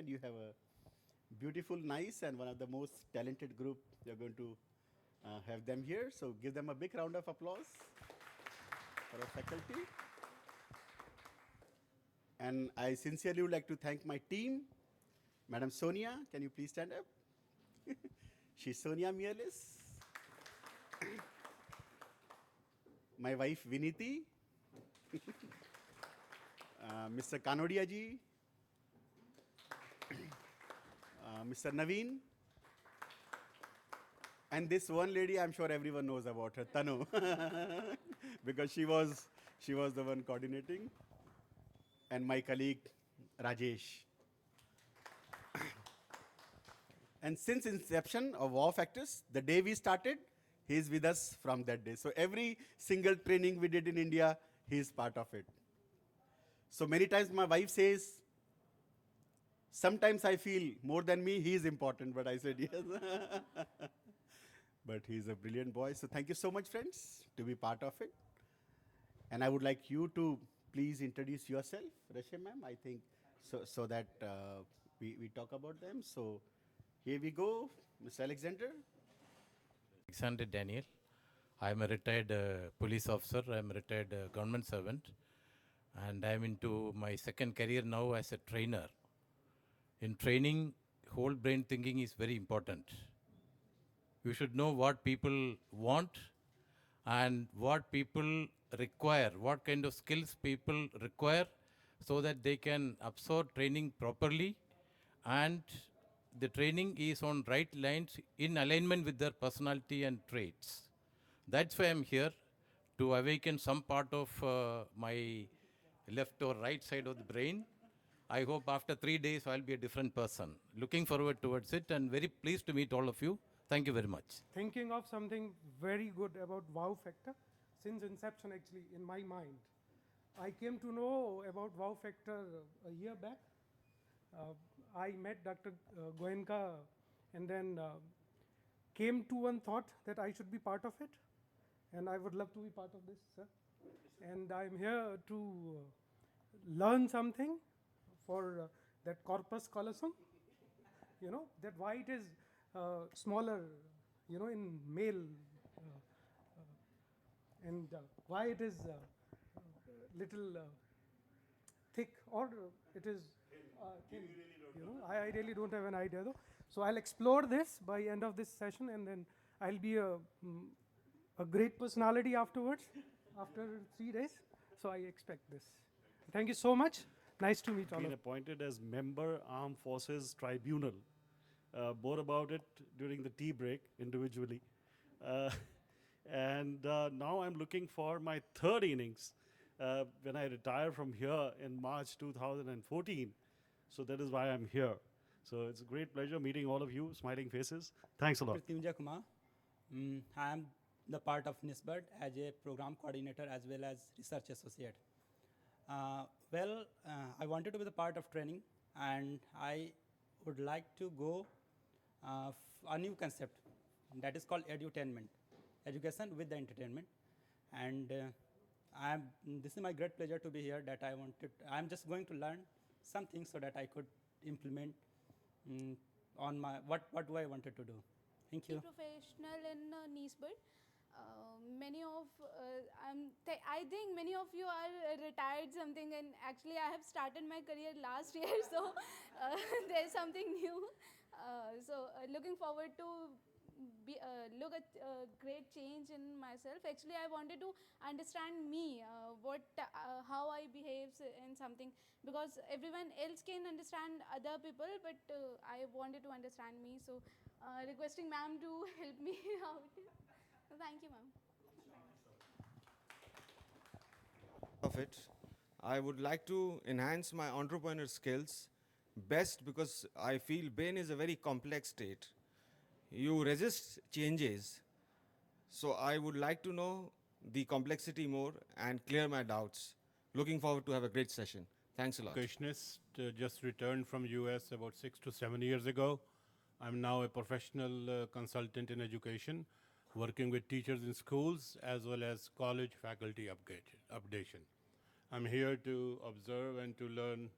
and you have a beautiful, nice, and one of the most talented group. You're going to have them here. So give them a big round of applause for our faculty. And I sincerely would like to thank my team. Madam Sonia, can you please stand up? She's Sonia Mielis. My wife Viniti. Mr. Kanodia ji. Mr. Naveen. And this one lady, I'm sure everyone knows about her, Tanu, because she was the one coordinating. And my colleague, Rajesh. And since inception of Wow Factors, the day we started, he is with us from that day. So every single training we did in India, he is part of it. So many times my wife says, sometimes I feel more than me, he is important, but I said yes. But he's a brilliant boy. So thank you so much, friends, to be part of it. And I would like you to please introduce yourself, Rashmi ma'am, I think, so that we talk about them. So here we go, Mr. Alexander. Alexander Daniel. I am a retired police officer. I am a retired government servant. And I am into my second career now as a trainer. In training, whole brain thinking is very important. You should know what people want and what people require, what kind of skills people require so that they can absorb training properly and the training is on right lines in alignment with their personality and traits. That's why I'm here to awaken some part of my left or right side of the brain. I hope after 3 days I'll be a different person. Looking forward towards it and very pleased to meet all of you. Thank you very much. Thinking of something very good about Wow Factor since inception actually in my mind. I came to know about Wow Factor a year back. I met Dr. Goenka and then came to one thought that I should be part of it and I would love to be part of this, sir. And I'm here to learn something for that corpus callosum, you know, that why it is smaller, you know, in male and why it is little thick or it is thin. You know, I really don't have an idea though. So I'll explore this by end of this session and then I'll be a great personality afterwards, after 3 days. So I expect this. Thank you so much. Nice to meet all of Been you. appointed as member Armed Forces Tribunal. More about it during the tea break individually. And now I'm looking for my third innings when I retire from here in March 2014. So that is why I'm here. So it's a great pleasure meeting all of you, smiling faces. Thanks a lot. Pratyunjay Kumar. I am the part of NISBERT as a program coordinator as well as research associate. I wanted to be the part of training and I would like to go a new concept that is called edutainment, education with the entertainment. And this is my great pleasure to be here that I'm just going to learn something so that I could implement on my, what do I wanted to do. Thank you. Professional in NISBERT. I think many of you are retired something and actually I have started my career last year so there's something new. Looking forward to look at great change in myself. Actually I wanted to understand me, how I behave in something because everyone else can understand other people but I wanted to understand me, so requesting ma'am to help me out. Thank you, ma'am. Of it, I would like to enhance my entrepreneur skills best because I feel brain is a very complex state. You resist changes. So I would like to know the complexity more and clear my doubts. Looking forward to have a great session. Thanks a lot. Educationist, just returned from US about 6 to 7 years ago. I'm now a professional consultant in education, working with teachers in schools as well as college faculty updation. I'm here to observe and to learn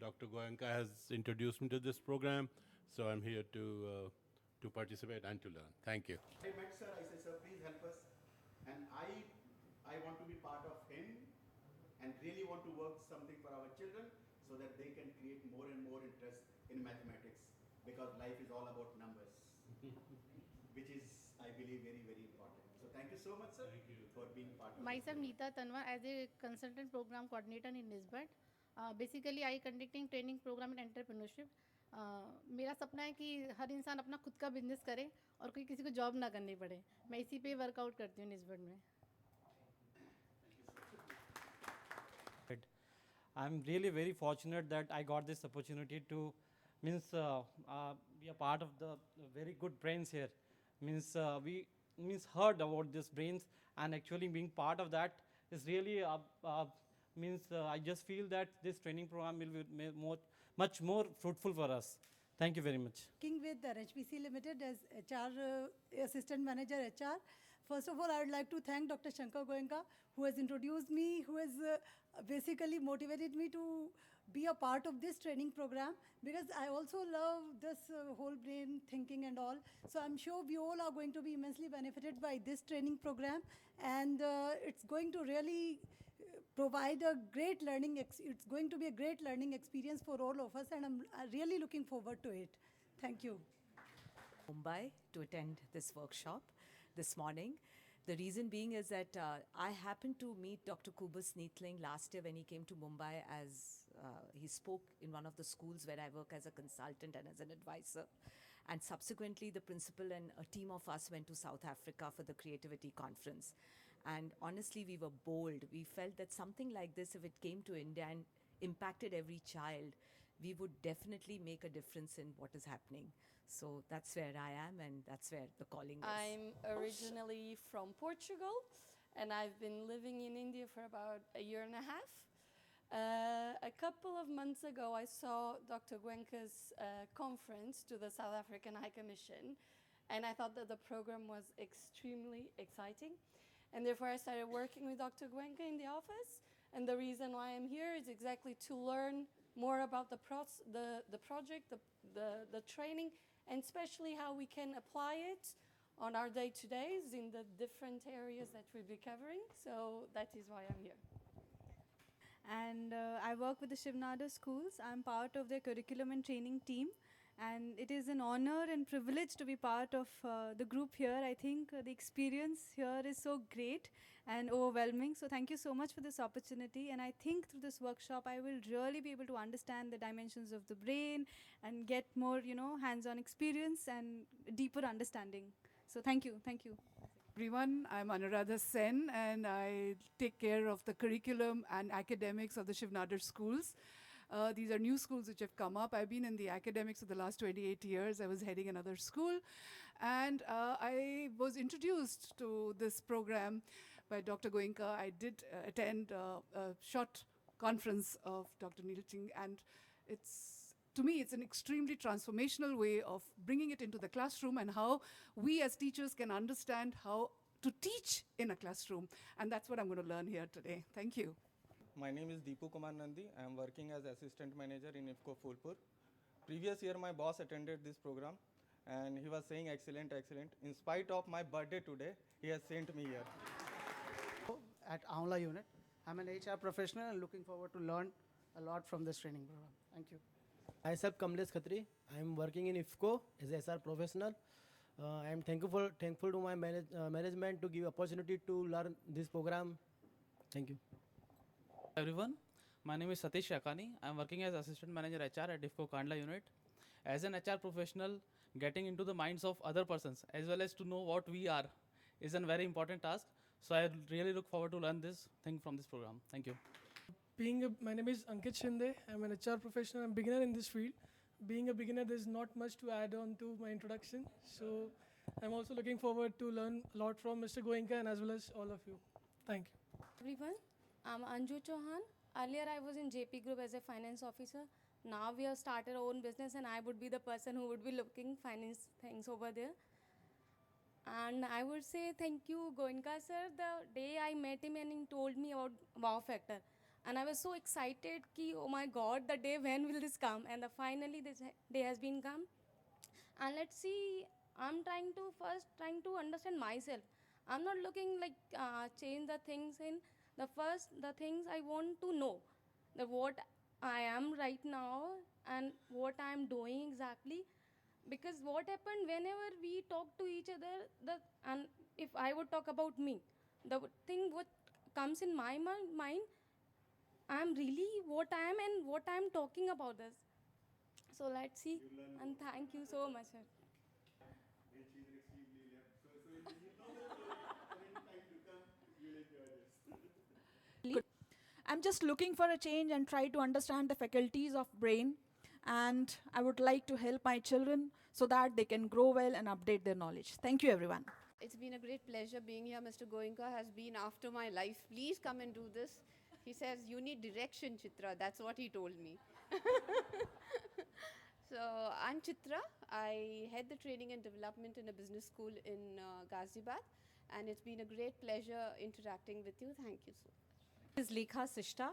Dr. Goenka has introduced me to this program, so I'm here to participate and to learn. Thank you. I met sir, I said, sir, please help us. And I want to be part of him and really want to work something for our children so that they can create more and more interest in mathematics, because life is all about numbers, which is, I believe, very, very important. So thank you so much, sir, for being part of Myself Neeta Tanwar as a consultant program coordinator in Nisbet. Basically I conducting training program in entrepreneurship. मेरा सपना है कि हर इंसान अपना खुद का business करे और कोई किसी को जॉब ना करनी पड़े. मैं इसी पे वर्कआउट करती हूँ निस्बत में. I'm really very fortunate that I got this opportunity to be a part of the very good brains here. We heard about this brains, and actually being part of that is really I just feel that this training program will be much more fruitful for us. Thank you very much. Working with HPC Limited as HR Assistant Manager HR. First of all, I would like to thank Dr. Shankar Goenka, who has introduced me, who has basically motivated me to be a part of this training program, because I also love this whole brain thinking and all. So I'm sure we all are going to be immensely benefited by this training program, and it's going to really provide a great learning. It's going to be a great learning experience for all of us, and I'm really looking forward to it. Thank you. Mumbai to attend this workshop this morning. The reason being is that I happened to meet Dr. Kubus Neethling last year when he came to Mumbai as he spoke in one of the schools where I work as a consultant and as an advisor. And subsequently, the principal and a team of us went to South Africa for the Creativity Conference. And honestly, we were bold. We felt that something like this, if it came to India and impacted every child, we would definitely make a difference in what is happening. So that's where I am, and that's where the calling is. I'm originally from Portugal, and I've been living in India for about a year and a half. A couple of months ago, I saw Dr. Goenka's conference to the South African High Commission, and I thought that the program was extremely exciting. And therefore, I started working with Dr. Goenka in the office. And the reason why I'm here is exactly to learn more about the project, the training, and especially how we can apply it on our day-to-days in the different areas that we'll be covering. So that is why I'm here. And I work with the Shivnada schools. I'm part of their curriculum and training team. And it is an honor and privilege to be part of the group here. I think the experience here is so great and overwhelming. So thank you so much for this opportunity. And I think through this workshop, I will really be able to understand the dimensions of the brain and get more, hands-on experience and deeper understanding. So thank you. Thank you. Everyone, I'm Anuradha Sen, and I take care of the curriculum and academics of the Shivnadar schools. These are new schools which have come up. I've been in the academics for the last 28 years. I was heading another school, and I was introduced to this program by Dr. Goenka. I did attend a short conference of Dr. Neethling, and to me, it's an extremely transformational way of bringing it into the classroom and how we as teachers can understand how to teach in a classroom. And that's what I'm going to learn here today. Thank you. My name is Deepu Kumar Nandi. I am working as assistant manager in IFCO Phulpur. Previous year, my boss attended this program, and he was saying excellent, excellent. In spite of my birthday today, he has sent me here. At Aula unit, I'm an HR professional and looking forward to learn a lot from this training program. Thank you. Myself Kamlesh Khatri. I am working in IFCO as a HR professional. I am thankful to my management to give opportunity to learn this program. Thank you. Everyone, my name is Satish Shakani. I am working as assistant manager HR at IFCO Kandla unit. As an HR professional, getting into the minds of other persons as well as to know what we are is a very important task. So I really look forward to learn this thing from this program. Thank you. My name is Ankit Shinde. I'm an HR professional. I'm a beginner in this field. Being a beginner, there's not much to add on to my introduction. So I'm also looking forward to learn a lot from Mr. Goenka and as well as all of you. Thank you. Everyone, I'm Anju Chauhan. Earlier I was in JP Group as a finance officer. Now we have started our own business, and I would be the person who would be looking finance things over there. And I would say thank you, Goenka sir. The day I met him and he told me about wow factor, And I was so excited ki, oh my God, the day when will this come? And finally this day has been come. And let's see, I'm trying to understand myself. I'm not looking like change the things in the things I want to know, that what I am right now and what I'm doing exactly. Because what happened whenever we talk to each other, and if I would talk about me, the thing what comes in my mind, I'm really what I am and what I'm talking about this. So let's see, and thank you so much, sir. I'm just looking for a change and try to understand the faculties of brain, and I would like to help my children so that they can grow well and update their knowledge. Thank you, everyone. It's been a great pleasure being here. Mr. Goenka has been after my life. Please come and do this. He says, you need direction, Chitra. That's what he told me. So I'm Chitra. I head the training and development in a business school in Ghaziabad. And it's been a great pleasure interacting with you. Thank you so much. Is Lekha Sishta,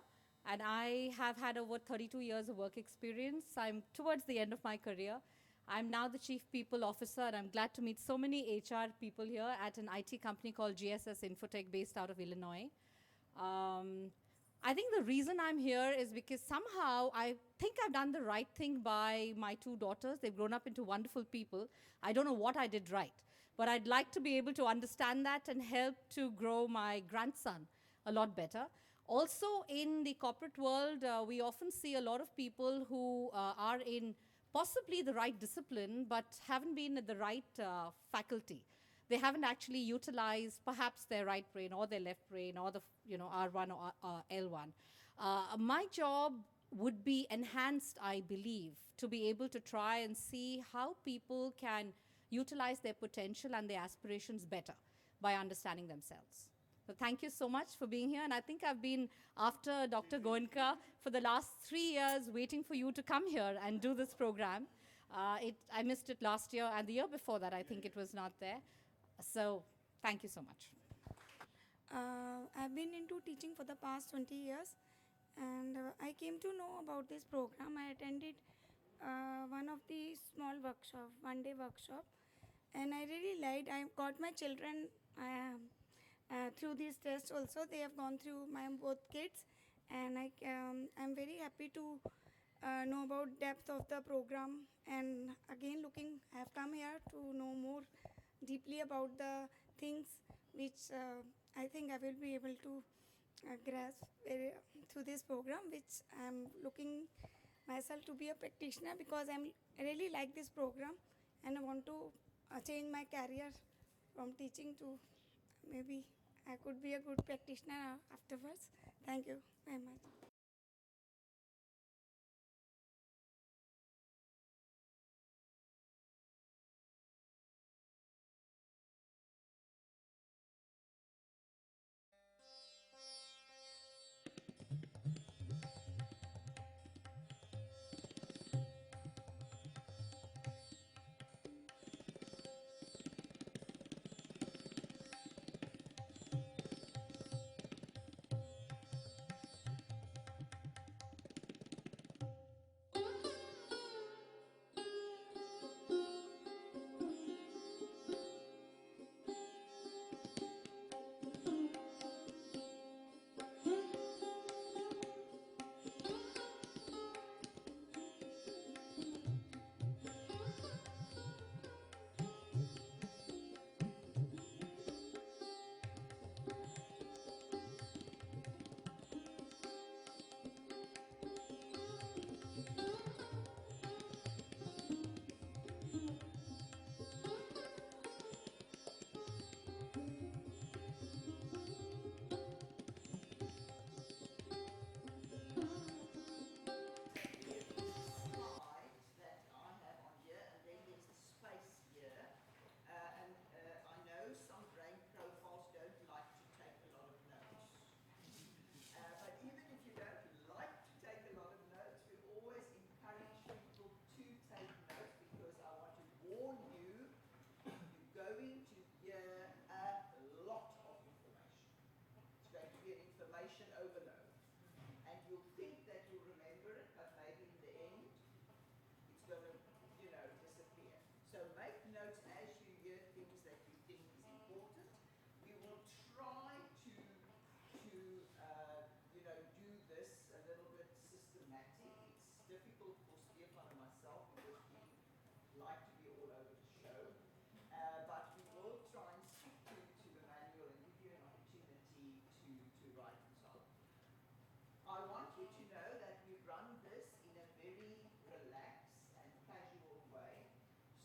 and I have had over 32 years of work experience. I'm towards the end of my career. I'm now the Chief People Officer, and I'm glad to meet so many HR people here at an IT company called GSS Infotech based out of Illinois. I think the reason I'm here is because somehow I think I've done the right thing by my two daughters. They've grown up into wonderful people. I don't know what I did right, but I'd like to be able to understand that and help to grow my grandson a lot better. Also, in the corporate world, we often see a lot of people who are in possibly the right discipline, but haven't been at the right faculty. They haven't actually utilized perhaps their right brain or their left brain or the R1 or L1. My job would be enhanced, I believe, to be able to try and see how people can utilize their potential and their aspirations better by understanding themselves. So thank you so much for being here. And I think I've been after Dr. Goenka for the last 3 years waiting for you to come here and do this program. I missed it last year, and the year before that I think it was not there. So thank you so much. I've been into teaching for the past 20 years, and I came to know about this program. I attended one of the small workshop, one-day workshop, and I really liked. I got my children through these tests also. They have gone through my both kids, and I'm very happy to know about depth of the program. And again, I have come here to know more deeply about the things which I think I will be able to grasp through this program, which I'm looking myself to be a practitioner, because I really like this program and I want to change my career from teaching to maybe I could be a good practitioner afterwards. Thank you very much. like to be all over the show, but we will try and stick to the manual and give you an opportunity to write and so on. I want you to know that we run this in a very relaxed and casual way.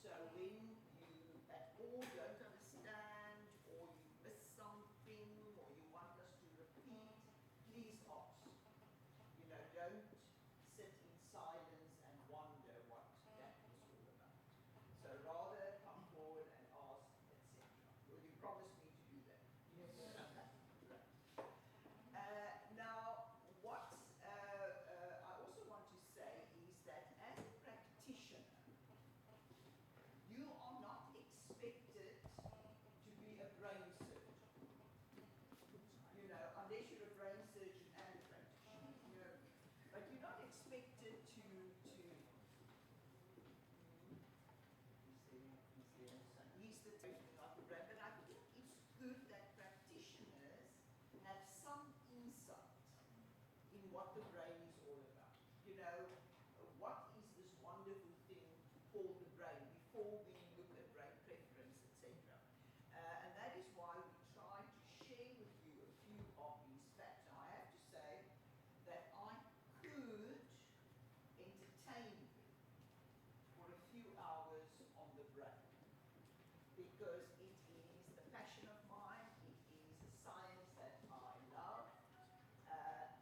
So when you at all don't understand or you miss something or you want us to repeat, please ask. You know, don't sit in silence and wonder what that was all about. So rather come forward and ask, etc. Will you promise me to do that? Yes. Now, what I also want to say is that as a practitioner, you are not expected to be a brain surgeon. You know, unless you're a brain surgeon and a practitioner. You know, but you're not expected to he's the technique of the brain. But I think it's good that practitioners have some insight in what the brain is all about. You know, what is this wonderful thing called the brain before we look at brain preference, etc. And that is why we try to share with you a few of these facts. Now, I have to say that I could entertain you for a few hours on the brain because it is a passion of mine, it is a science that I love,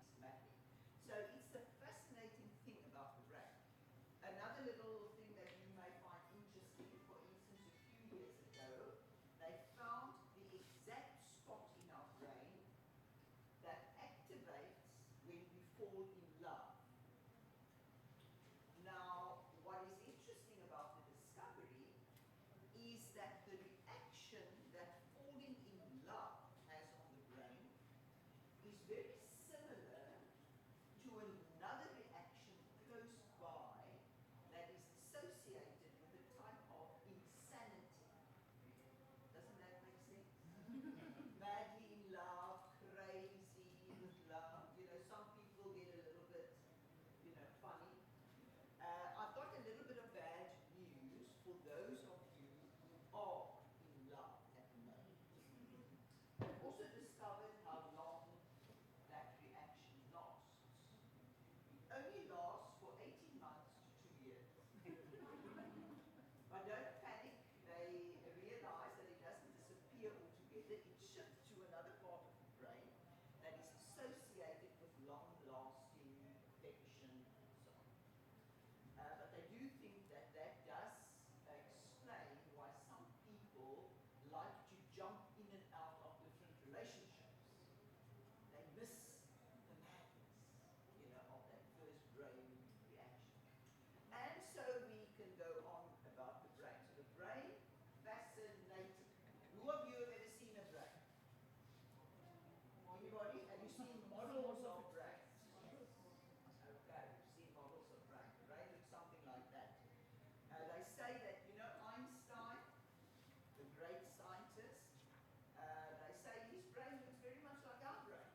it's mapping. So it's a fascinating thing about the brain. Another little thing that you may find interesting, for instance, a few years ago, they found the exact spot in our brain that activates when we fall in love. Now, what is interesting about the discovery is that the reaction that falling in love has on the brain is very similar to another reaction close by that is associated with a type of insanity. Doesn't that make sense? Madly in love, crazy with love. You know, some people get a little bit, you know, funny. I've got a little bit of bad news for those of you who are in love at the moment. I've also discovered how long that reaction lasts. It only lasts for 18 months to 2 years. But don't panic, they realize that it doesn't disappear altogether, it shifts to another part of the brain that is associated with long-lasting affection and so on. But they do think that that does explain why some people like to jump in and out of different relationships. They miss the madness, you know, of that first brain reaction. And so we can go on about the brain. So the brain, fascinating. Who of you have ever seen a brain? Anybody? Have you seen models of brains? Okay, you've seen models of brain. The brain looks something like that. They say that, you know, Einstein, the great scientist, they say his brain looks very much like our brain.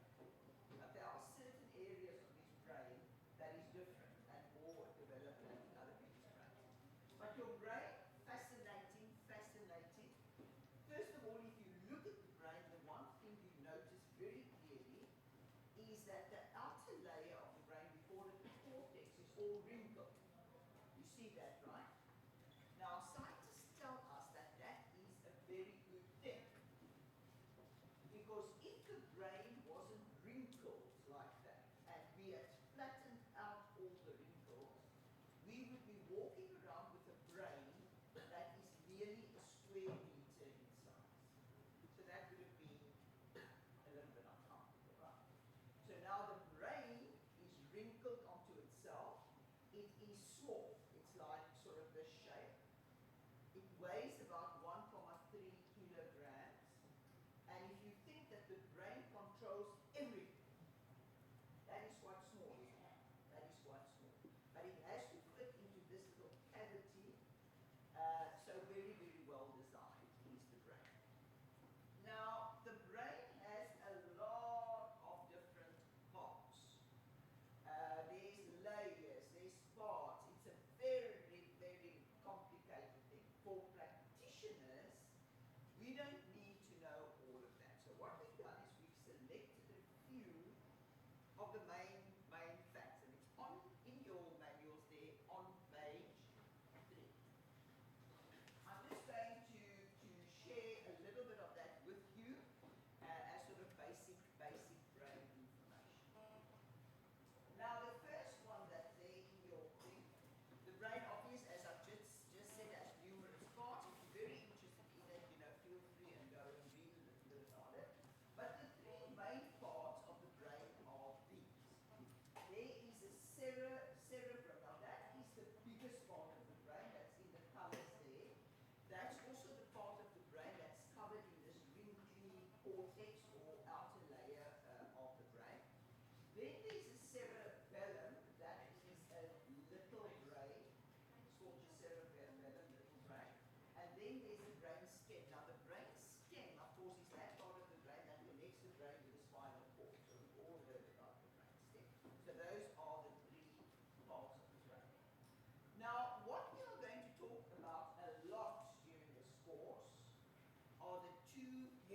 But there are certain areas of his brain that is different and more developed than in other people's brains. But your brain, fascinating, fascinating. First of all, if you look at the brain, the one thing you notice very clearly is that the outer layer of the brain before the cortex is all wrinkled. You see that, right? Now, scientists tell us that that is a very good thing. Because if the brain wasn't wrinkled like that, and we had flattened out all the wrinkles, we would be walking around with a brain that is nearly a square meter in size. So that would have been a little bit uncomfortable, right? So now the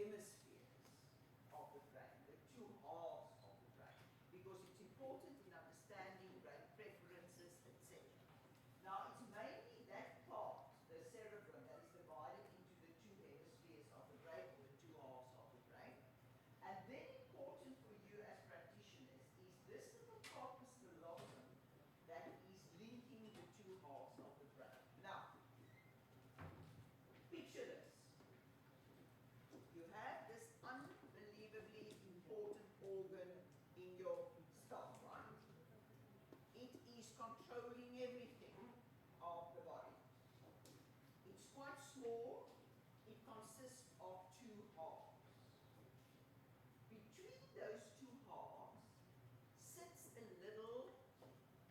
hemispheres of the brain, the two halves of the brain, because it's important in understanding brain preferences, etc. Now, it's mainly that part, the cerebrum, that is divided into the two hemispheres of the brain, or the two halves of the brain. And then important for you as practitioners is this little corpus callosum that is linking the two halves of the brain. Now, picture this. You have this unbelievably important organ in your skull, right? It is controlling everything of the body. It's quite small. It consists of two halves. Between those two halves sits a little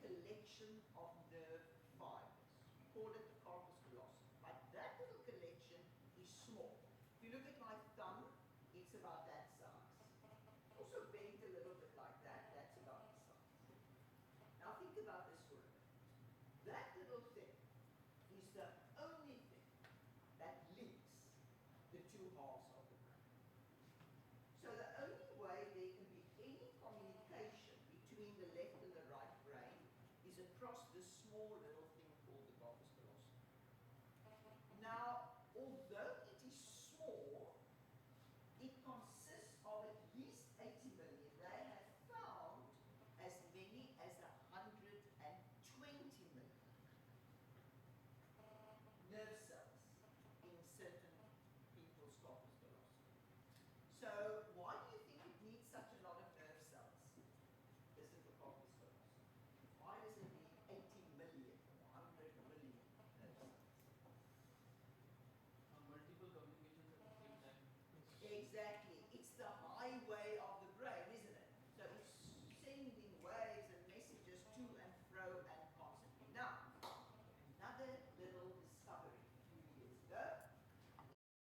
collection of nerve fibers. We call it the corpus callosum. But that little collection is small. If you look at my thumb, it's about that size. Also bent a little bit like that, that's about the size. Now think about this for a minute. That little thing is the only thing that links the two halves of the brain. So the only way there can be any communication between the left and the right brain is across this small little thing called the corpus callosum. Now, although it is small, it consists of at least 80 million. They have found as many as 120 million nerve cells in certain people's corpus callosum. So why do you think it needs such a lot of nerve cells? This is the corpus callosum. Why does it need 80 million or 100 million nerve cells? Multiple communications at the same time. Exactly.